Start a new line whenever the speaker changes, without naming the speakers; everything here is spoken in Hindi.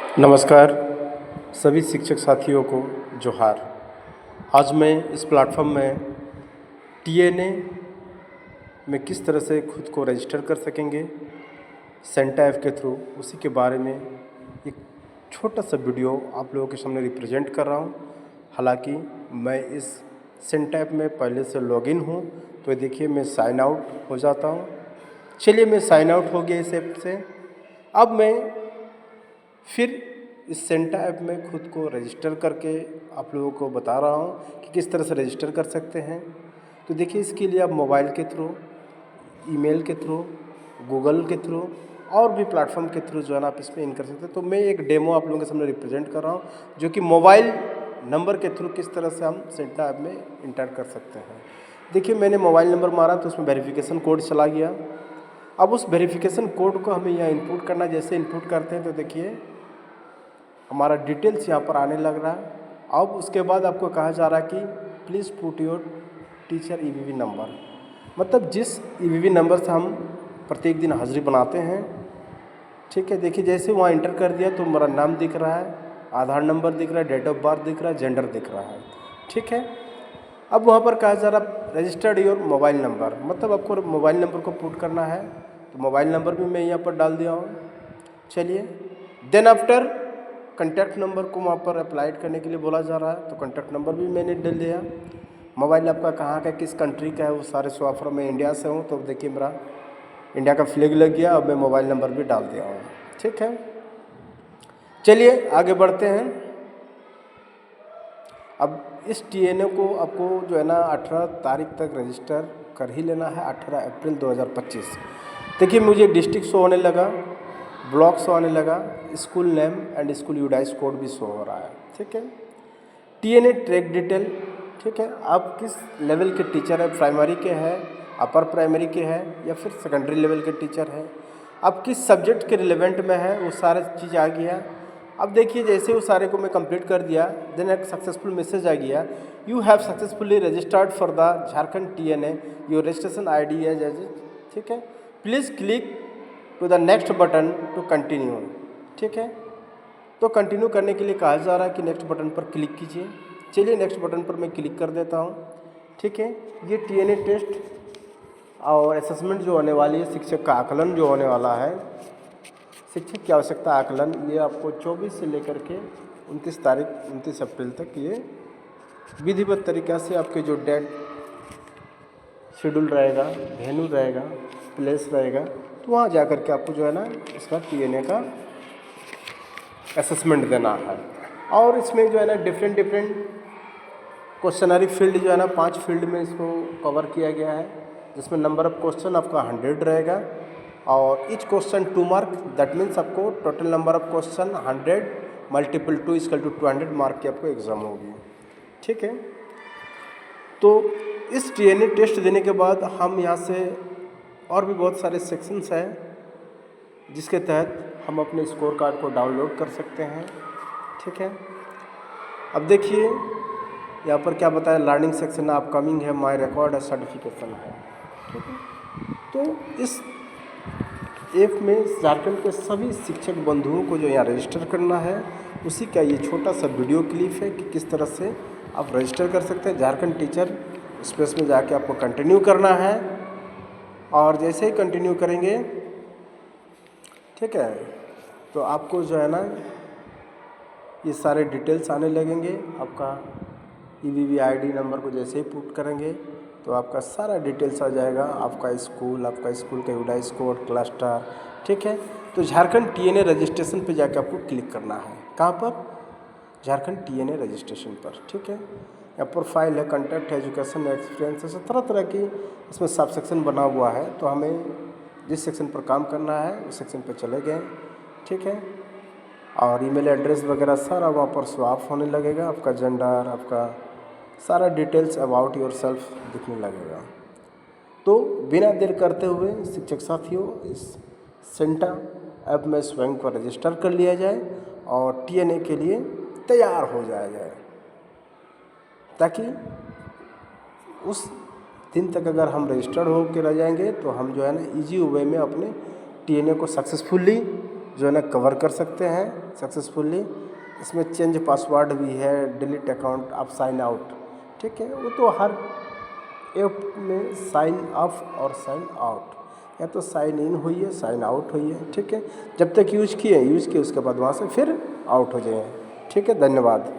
नमस्कार सभी शिक्षक साथियों को जोहार। आज मैं इस प्लेटफॉर्म में टीएनए में किस तरह से खुद को रजिस्टर कर सकेंगे सेंटा ऐप के थ्रू, उसी के बारे में एक छोटा सा वीडियो आप लोगों के सामने रिप्रेजेंट कर रहा हूं। हालांकि मैं इस सेंटा ऐप में पहले से लॉगिन हूं, तो देखिए मैं साइन आउट हो जाता हूं। चलिए मैं साइन आउट हो गया इस ऐप से। अब मैं फिर इस सेंटा ऐप में खुद को रजिस्टर करके आप लोगों को बता रहा हूँ कि किस तरह से रजिस्टर कर सकते हैं। तो देखिए इसके लिए आप मोबाइल के थ्रू, ईमेल के थ्रू, गूगल के थ्रू और भी प्लेटफॉर्म के थ्रू जो है ना आप इसमें इन कर सकते हैं। तो मैं एक डेमो आप लोगों के सामने रिप्रेजेंट कर रहा हूँ, जो कि मोबाइल नंबर के थ्रू किस तरह से हम सेंटा ऐप में इंटर कर सकते हैं। देखिए मैंने मोबाइल नंबर मारा तो उसमें वेरिफिकेशन कोड चला गया। अब उस वेरिफिकेशन कोड को हमें यहाँ इनपुट करना। जैसे इनपुट करते हैं तो देखिए हमारा डिटेल्स यहाँ पर आने लग रहा है। अब उसके बाद आपको कहा जा रहा है कि please put your teacher EVV number, मतलब जिस ईवीवी नंबर से हम प्रत्येक दिन हाजिरी बनाते हैं। ठीक है, देखिए जैसे वहाँ इंटर कर दिया तो मेरा नाम दिख रहा है, आधार नंबर दिख रहा है, डेट ऑफ बर्थ दिख रहा है, जेंडर दिख रहा है। ठीक है, अब वहाँ पर कहा जा रहा है रजिस्टर्ड योर मोबाइल नंबर, मतलब आपको मोबाइल नंबर को पुट करना है। तो मोबाइल नंबर भी मैं यहाँ पर डाल दिया हूँ। चलिए देन आफ्टर कॉन्टैक्ट नंबर को वहाँ पर अप्लाइड करने के लिए बोला जा रहा है, तो कॉन्टैक्ट नंबर भी मैंने डाल दिया। मोबाइल आपका कहाँ का, किस कंट्री का है, वो सारे स्वाफर मैं इंडिया से हूँ, तो देखिए मेरा इंडिया का फ्लैग लग गया। अब मैं मोबाइल नंबर भी डाल दिया हूँ। ठीक है, चलिए आगे बढ़ते हैं। अब इस टीएनए को आपको जो है ना 18 तारीख तक रजिस्टर कर ही लेना है, 18 अप्रैल 2025। देखिए मुझे डिस्ट्रिक्ट शो होने लगा, ब्लॉक शो आने लगा, school name and school UDISE code भी शो हो रहा है। ठीक है, टीएनए ट्रैक डिटेल। ठीक है, आप किस लेवल के टीचर है, प्राइमरी के हैं, अपर प्राइमरी के हैं या फिर सेकेंडरी लेवल के टीचर हैं, आप किस सब्जेक्ट के रिलेवेंट में है, वो सारे चीज़ आ गया। अब देखिए जैसे वो सारे को मैं कंप्लीट कर दिया, देन एक सक्सेसफुल मैसेज आ गया, you have successfully registered for the Jharkhand TNA, your registration ID as as. ठीक है, please click to the next button to continue. ठीक है, तो कंटिन्यू करने के लिए कहा जा रहा है कि नेक्स्ट बटन पर क्लिक कीजिए। चलिए नेक्स्ट बटन पर मैं क्लिक कर देता हूँ। ठीक है, ये टीएनए टेस्ट और असेसमेंट जो होने वाली है, शिक्षक का आकलन जो होने वाला है, शिक्षक की आवश्यकता आकलन, ये आपको 24 से लेकर के 29 अप्रैल तक ये विधिवत तरीक़ा से आपके जो डेट शेड्यूल रहेगा, वेन्यू रहेगा, प्लेस रहेगा, तो वहाँ जा कर के आपको जो है ना इसका टीएनए का असेसमेंट देना है। और इसमें जो है ना डिफरेंट क्वेश्चनरी फील्ड जो है ना 5 फील्ड में इसको कवर किया गया है, जिसमें नंबर ऑफ क्वेश्चन आपका 100 रहेगा और each question 2 mark. That means आपको total number of question 100 multiple 2 equal to 200 mark की आपको एग्ज़ाम होगी। ठीक है, तो इस टीएनए टेस्ट देने के बाद हम यहाँ से और भी बहुत सारे सेक्शंस हैं जिसके तहत हम अपने स्कोर कार्ड को डाउनलोड कर सकते हैं। ठीक है, अब देखिए यहाँ पर क्या बताया, लर्निंग सेक्शन है, अपकमिंग है, माय रिकॉर्ड है, सर्टिफिकेशन है। ठीक है, तो इस ऐप में झारखंड के सभी शिक्षक बंधुओं को जो यहाँ रजिस्टर करना है, उसी का ये छोटा सा वीडियो क्लिप है कि किस तरह से आप रजिस्टर कर सकते हैं। झारखंड टीचर स्पेस में जाके आपको कंटिन्यू करना है और जैसे ही कंटिन्यू करेंगे, ठीक है, तो आपको जो है ना ये सारे डिटेल्स आने लगेंगे। आपका ईवीवी आईडी नंबर को जैसे ही पुट करेंगे तो आपका सारा डिटेल्स आ जाएगा, आपका स्कूल का यूडाइस कोड, क्लस्टर। ठीक है, तो झारखंड टीएनए रजिस्ट्रेशन पे जाके आपको क्लिक करना है। कहाँ पर? झारखंड टीएनए रजिस्ट्रेशन पर। ठीक है, या प्रोफाइल है, कंटेक्ट है, एजुकेशन एक्सपीरियंस, ऐसे तरह तरह की इसमें सब सेक्शन बना हुआ है। तो हमें जिस सेक्शन पर काम करना है उस सेक्शन पर चले गए। ठीक है, और ईमेल एड्रेस वगैरह सारा वहाँ पर स्वैप होने लगेगा। आपका जेंडर, आपका सारा डिटेल्स अबाउट योर सेल्फ दिखने लगेगा। तो बिना देर करते हुए शिक्षक साथियों, इस सेंटा ऐप में स्वयं को रजिस्टर कर लिया जाए और टीएनए के लिए तैयार हो जाया जाए, ताकि उस दिन तक अगर हम रजिस्टर्ड होकर रह जाएंगे तो हम जो है ना इजी वे में अपने टीएनए को सक्सेसफुली जो है ना कवर कर सकते हैं सक्सेसफुली। इसमें चेंज पासवर्ड भी है, डिलीट अकाउंट, आप साइन आउट, ठीक है। वो तो हर ऐप में साइन अप और साइन आउट, या तो साइन इन हुई है, साइन आउट हुई है, ठीक है। जब तक यूज़ किए उसके बाद वहाँ से फिर आउट हो जाए, ठीक है। धन्यवाद।